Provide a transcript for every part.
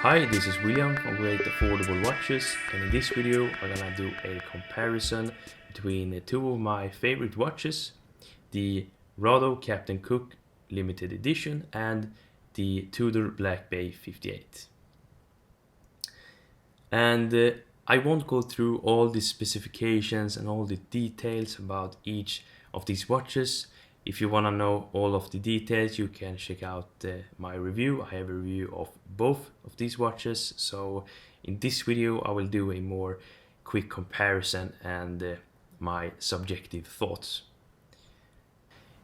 Hi, this is William from Great Affordable Watches, and in this video I'm gonna do a comparison between two of my favorite watches, the Rado Captain Cook limited edition and the Tudor Black Bay 58. And I won't go through all the specifications and all the details about each of these watches. If you want to know all of the details, you can check out my review. I have a review of both of these watches. So in this video, I will do a more quick comparison and my subjective thoughts.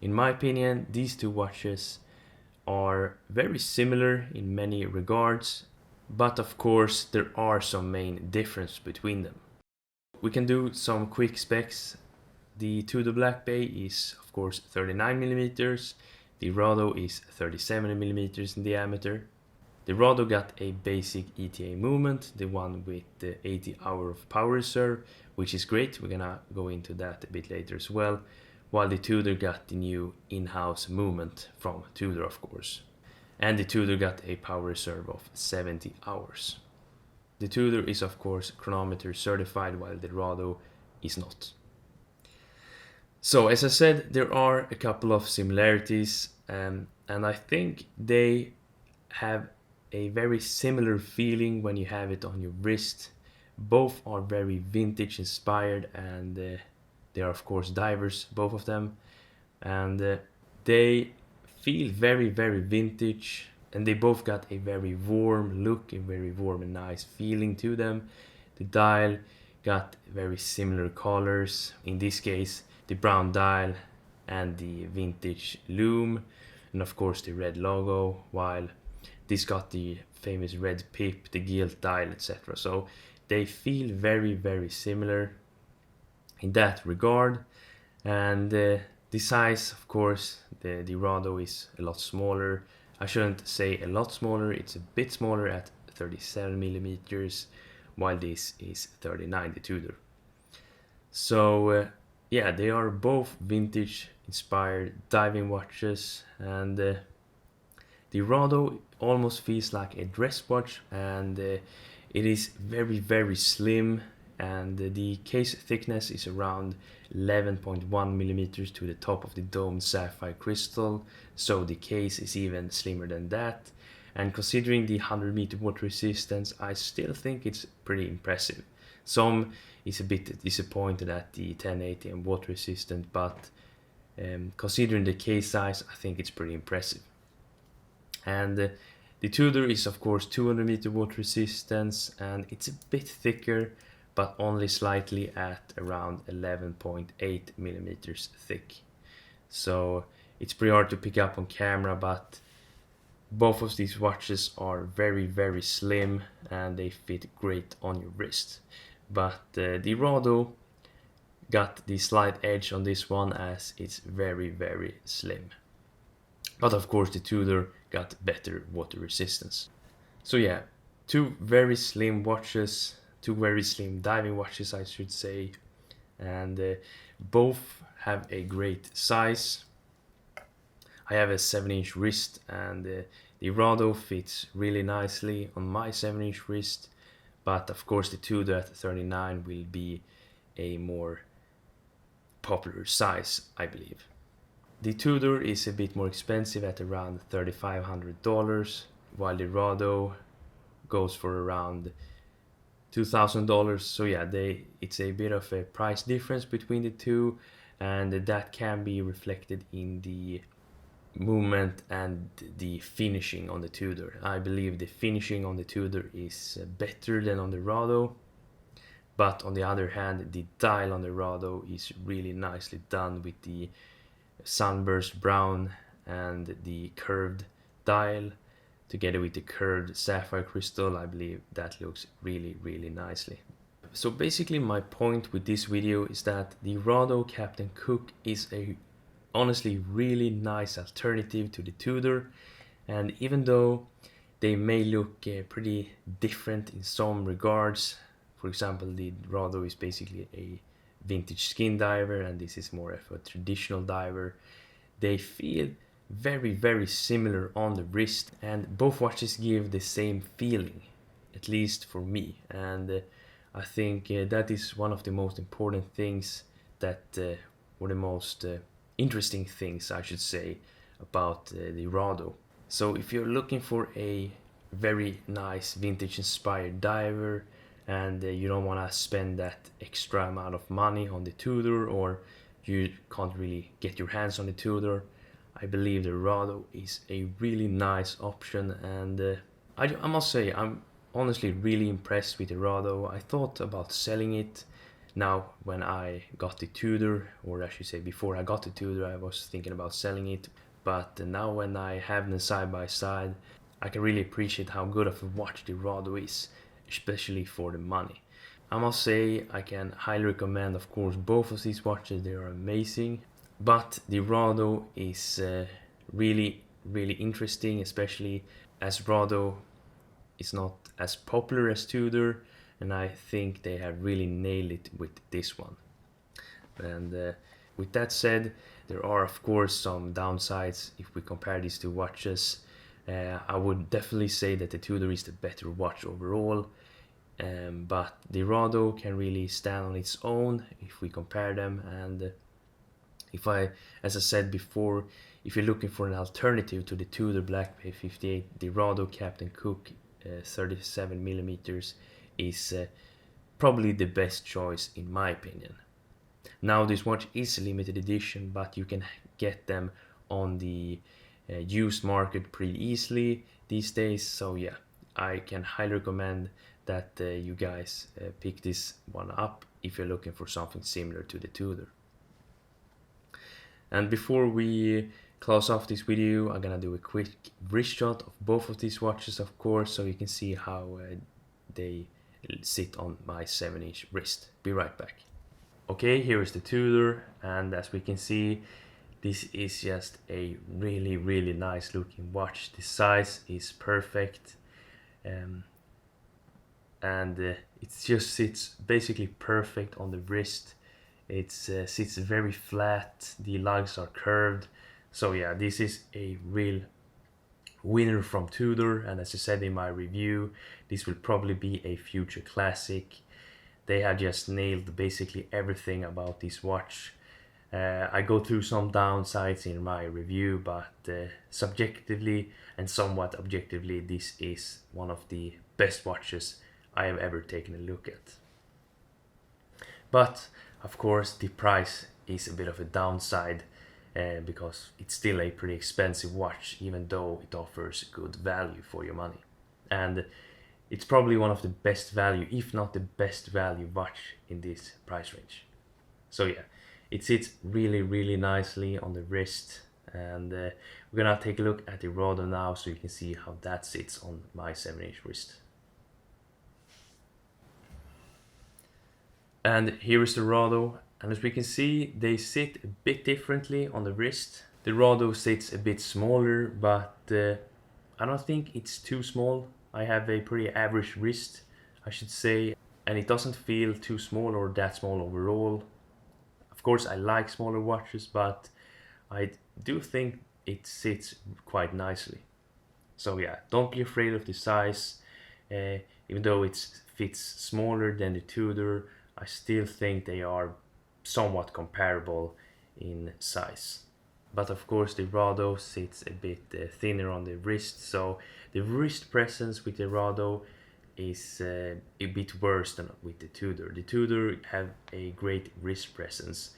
In my opinion, these two watches are very similar in many regards, but of course there are some main differences between them. We can do some quick specs. The Tudor Black Bay is of course 39mm, the Rado is 37mm in diameter. The Rado got a basic ETA movement, the one with the 80 hour of power reserve, which is great. We're gonna go into that a bit later as well, while the Tudor got the new in-house movement from Tudor of course. And the Tudor got a power reserve of 70 hours. The Tudor is of course chronometer certified, while the Rado is not. So as I said, there are a couple of similarities, and I think they have a very similar feeling when you have it on your wrist. Both are very vintage inspired, and they are of course divers, both of them, and they feel very vintage, and they both got a very warm look, a very warm and nice feeling to them. The dial got very similar colors, in this case the brown dial and the vintage loom, and of course the red logo, while this got the famous red pip, the gilt dial, etc. So they feel very similar in that regard. And the size, of course, the Rado is a lot smaller. I shouldn't say a lot smaller, it's a bit smaller at 37mm, while this is 39, the Tudor. So yeah, they are both vintage inspired diving watches, and the Rado almost feels like a dress watch, and it is very slim, and the case thickness is around 11.1mm to the top of the domed sapphire crystal, so the case is even slimmer than that. And considering the 100-meter water resistance, I still think it's pretty impressive. Some is a bit disappointed at the 1080 and water resistant, but considering the case size, I think it's pretty impressive. And the Tudor is of course 200-meter water resistance, and it's a bit thicker, but only slightly at around 11.8mm thick. So it's pretty hard to pick up on camera, but both of these watches are very slim, and they fit great on your wrist. But the Rado got the slight edge on this one, as it's very slim. But of course the Tudor got better water resistance. So yeah, two very slim watches, two very slim diving watches I should say, and both have a great size. I have a 7-inch wrist, and the Rado fits really nicely on my 7-inch wrist, but of course the Tudor at 39 will be a more popular size, I believe. The Tudor is a bit more expensive at around $3,500, while the Rado goes for around $2,000. So yeah, it's a bit of a price difference between the two, and that can be reflected in the movement and the finishing on the Tudor. I believe the finishing on the Tudor is better than on the Rado, but on the other hand, the dial on the Rado is really nicely done with the sunburst brown and the curved dial together with the curved sapphire crystal. I believe that looks really nicely. So basically my point with this video is that the Rado Captain Cook is a honestly really nice alternative to the Tudor, and even though they may look pretty different in some regards, for example the Rado is basically a vintage skin diver and this is more of a traditional diver, they feel very similar on the wrist, and both watches give the same feeling, at least for me. And I think that is one of the most important things that or the most interesting things, I should say, about the Rado. So if you're looking for a very nice vintage inspired diver, and you don't want to spend that extra amount of money on the Tudor, or you can't really get your hands on the Tudor, I believe the Rado is a really nice option. And I must say, I'm honestly really impressed with the Rado. I thought about selling it now when I got the Tudor, or I should say before I got the Tudor I was thinking about selling it, but now when I have them side by side, I can really appreciate how good of a watch the Rado is, especially for the money. I must say, I can highly recommend, of course, both of these watches. They are amazing, but the Rado is really interesting, especially as Rado is not as popular as Tudor, and I think they have really nailed it with this one. And with that said, there are of course some downsides if we compare these two watches. I would definitely say that the Tudor is the better watch overall, but the Rado can really stand on its own if we compare them. And as I said before, if you're looking for an alternative to the Tudor Black Bay 58, the Rado Captain Cook 37mm is probably the best choice in my opinion. Now this watch is a limited edition, but you can get them on the used market pretty easily these days. So yeah, I can highly recommend that you guys pick this one up if you're looking for something similar to the Tudor. And before we close off this video, I'm gonna do a quick wrist shot of both of these watches, of course, so you can see how they sit on my 7-inch wrist. Be right back. Okay, here is the Tudor, and as we can see, this is just a really nice looking watch. The size is perfect, and it just sits basically perfect on the wrist. It sits very flat, the lugs are curved. So yeah, this is a real winner from Tudor, and as I said in my review, this will probably be a future classic. They have just nailed basically everything about this watch. I go through some downsides in my review, but subjectively and somewhat objectively, this is one of the best watches I have ever taken a look at. But of course the price is a bit of a downside, because it's still a pretty expensive watch, even though it offers good value for your money. And it's probably one of the best value, if not the best value watch in this price range. So yeah, it sits really nicely on the wrist, and we're gonna take a look at the Rado now so you can see how that sits on my 7-inch wrist. And here is the Rado, and as we can see, they sit a bit differently on the wrist. The Rado sits a bit smaller, but I don't think it's too small. I have a pretty average wrist, I should say, and it doesn't feel too small or that small overall. Of course, I like smaller watches, but I do think it sits quite nicely. So yeah, don't be afraid of the size. Even though it fits smaller than the Tudor, I still think they are somewhat comparable in size. But of course the Rado sits a bit thinner on the wrist, so the wrist presence with the Rado is a bit worse than with the Tudor. The Tudor have a great wrist presence,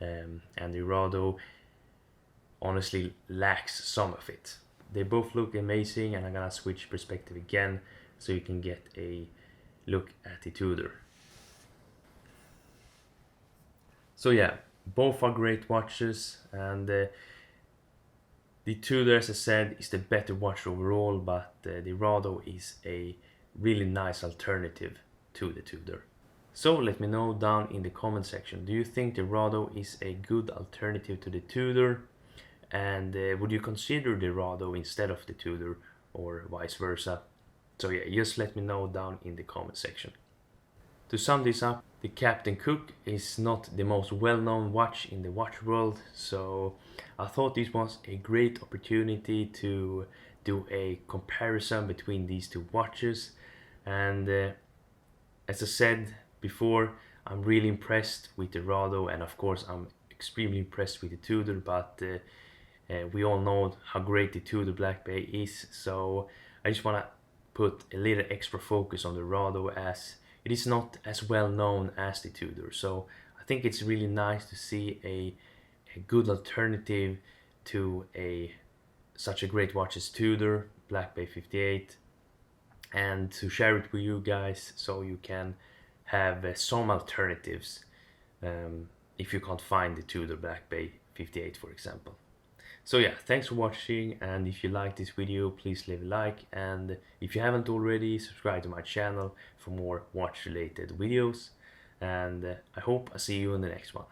and the Rado honestly lacks some of it. They both look amazing, and I'm gonna switch perspective again so you can get a look at the Tudor. So yeah, both are great watches, and the Tudor, as I said, is the better watch overall, but the Rado is a really nice alternative to the Tudor. So let me know down in the comment section, do you think the Rado is a good alternative to the Tudor? And would you consider the Rado instead of the Tudor, or vice versa? So yeah, just let me know down in the comment section. To sum this up, the Captain Cook is not the most well-known watch in the watch world, so I thought this was a great opportunity to do a comparison between these two watches. And as I said before, I'm really impressed with the Rado, and of course I'm extremely impressed with the Tudor, but we all know how great the Tudor Black Bay is, so I just want to put a little extra focus on the Rado, as it is not as well known as the Tudor. So I think it's really nice to see a good alternative to such a great watch as Tudor Black Bay 58, and to share it with you guys so you can have some alternatives if you can't find the Tudor Black Bay 58, for example. So yeah, thanks for watching, and if you like this video, please leave a like, and if you haven't already, subscribe to my channel for more watch related videos, and I hope I see you in the next one.